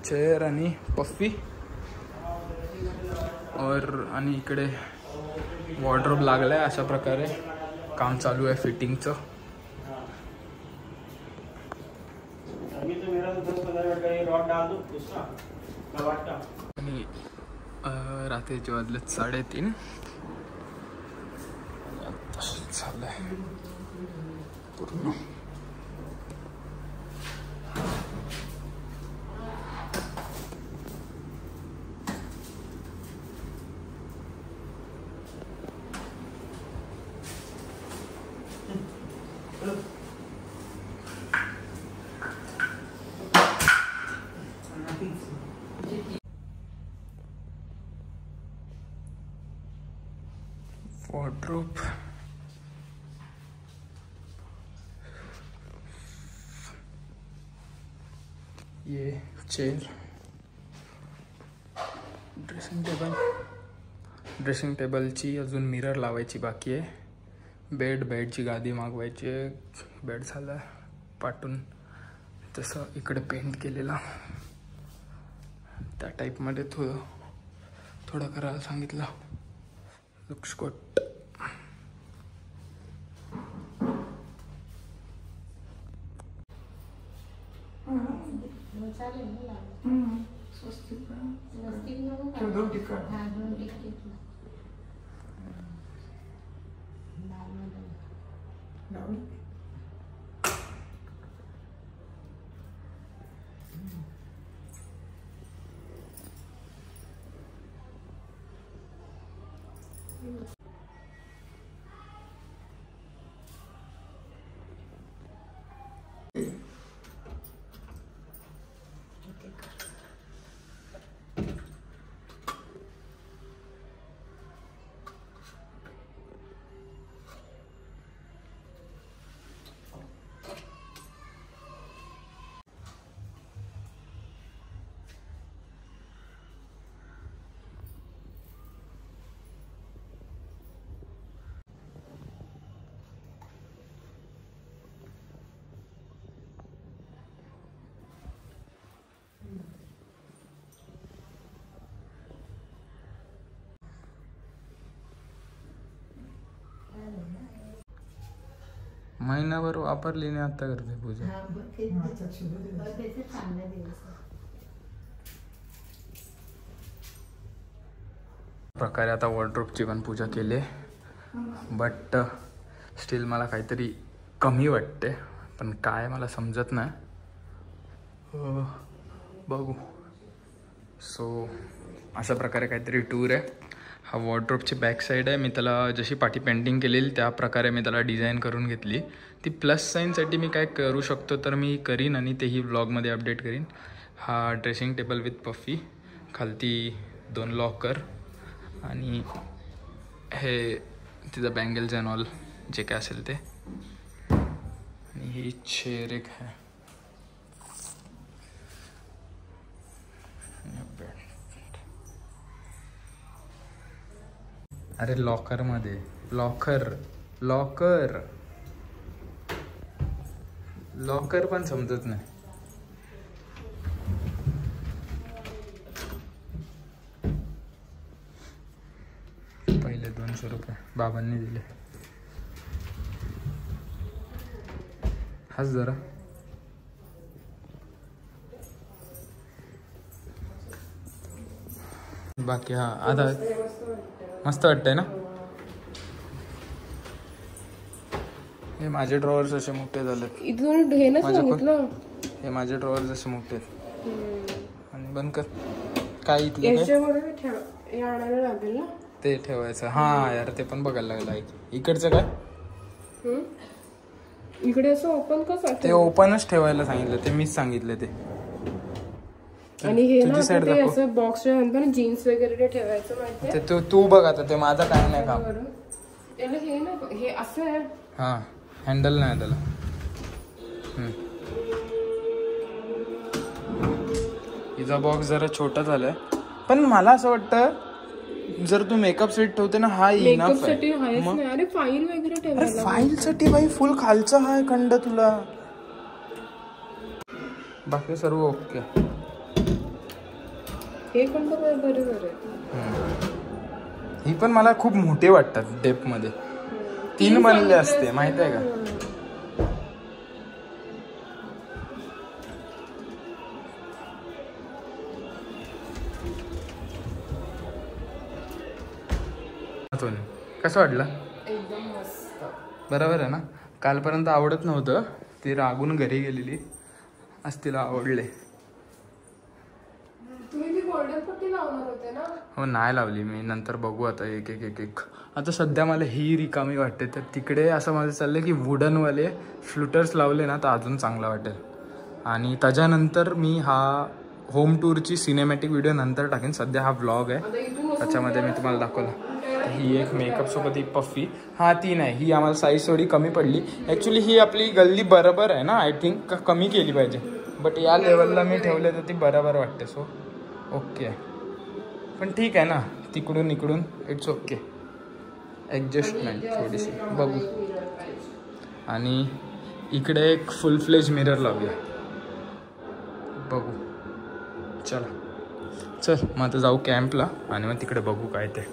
Chair आणि पफ्फी आणि इकडे वॉर्डरोब लागला आहे. अशा प्रकारे काम चालू आहे फिटिंगचं. आणि रात्रीचे वाजलेत 3:30 झालंय पूर्ण. वॉर्डरोब ये चेयर, ड्रेसिंग टेबलची अजून मिरर लावायची बाकी आहे. बेडची गादी मागवायची आहे. बेड झाला पाटून. तसं इकडे पेंट केलेला त्या टाईपमध्ये थोडं करायला सांगितलं. Looks good. महिनाभर वापरली नाही आता करते पूजा. प्रकारे आता वॉर्डरोबची पण पूजा केली, बट स्टील मला काहीतरी कमी वाटते. पण काय मला समजत नाही. बघू. सो अशा प्रकारे काहीतरी टूर आहे. हा वॉर्डरोबची बॅक साईड आहे. मी त्याला जशी पाठी पेंटिंग केलेली त्या प्रकारे मी त्याला डिझाईन करून घेतली. ती प्लस साईनसाठी मी काय करू शकतो तर मी करीन आणि तेही व्लॉगमध्ये अपडेट करीन. हा ड्रेसिंग टेबल विथ पफ्फी, खालती 2 लॉकर आणि हे तिचं बँगल्स अँड ऑल जे काय असेल ते. आणि ही चेअर एक आहे. अरे लॉकरमध्ये लॉकर पण समजत नाही. पहिले 200 रुपये बाबांनी दिले. हस जरा. बाकी हा आता मस्त वाटतंय ना. हे माझे ड्रॉवर्स असे मोठे झालेत. हे माझे ड्रॉवर्स असे मोठे आहेत. आणि बंद कर. काय इथले ते ठेवायचं. हा यार ते पण बघायला लागलं. इकडचं काय इकडे असं ओपन कसं. ते ओपनच ठेवायला सांगितलं. ते मीच सांगितलं ते. आणि हे ना ते असं बॉक्सच्या नंतर जीन्स वगैरे ठेवायचं माहिती. ते तू बघ आता. ते माझं काय नाही काम. हे ना हे असं आहे. हा हँडल नाही त्याला. हिचा बॉक्स जरा छोटा झालाय. पण मला असं वाटतं जर तू मेकअप सेट ठेवते ना हा इनफ आहे. अरे फाईल वगैरे ठेवायला. फाईल साठी बाई फुल खालचं हाय खंड तुला. बाकी सर्व ओके. हे पण बरोबर आहे. ही पण मला खूप मोठे वाटतात डेप मध्ये. 3 बनले असते माहित आहे का. कसं वाटलं? एकदम मस्त. बरोबर आहे ना. कालपर्यंत आवडत नव्हतं, ती रागून घरी गेलेली, आज तिला आवडले. तुम्ही ती गोल्डन पट्टी लावणार होते ना? हो नाही लावली मी, नंतर बघू आता एक एक एक एक. आता सध्या मला ही रिकामी वाटते, तर तिकडे असं माझं चाललंय की वुडनवाले फ्लुटर्स लावले ना तर अजून चांगला वाटेल. आणि त्याच्यानंतर मी हा होम टूरची सिनेमॅटिक व्हिडिओ नंतर टाकेन. सध्या हा व्लॉग आहे, त्याच्यामध्ये मी तुम्हाला दाखवला. ही एक मेकअपसोबत ही पफ्फी, हा ती नाही, ही आम्हाला साईज थोडी कमी पडली. ॲक्च्युली ही आपली गल्ली बरोबर आहे ना, आय थिंक कमी केली पाहिजे, बट या लेवलला मी ठेवले तर ती बरोबर वाटते. सो ओके, पण ठीक आहे ना, तिकडून इकडून इट्स ओके, ॲडजस्टमेंट थोडीशी बघू. आणि इकडे एक फुल फ्लेज मिरर लावूया, बघू. चल मग आता जाऊ कॅम्पला आणि मग तिकडे बघू काय ते.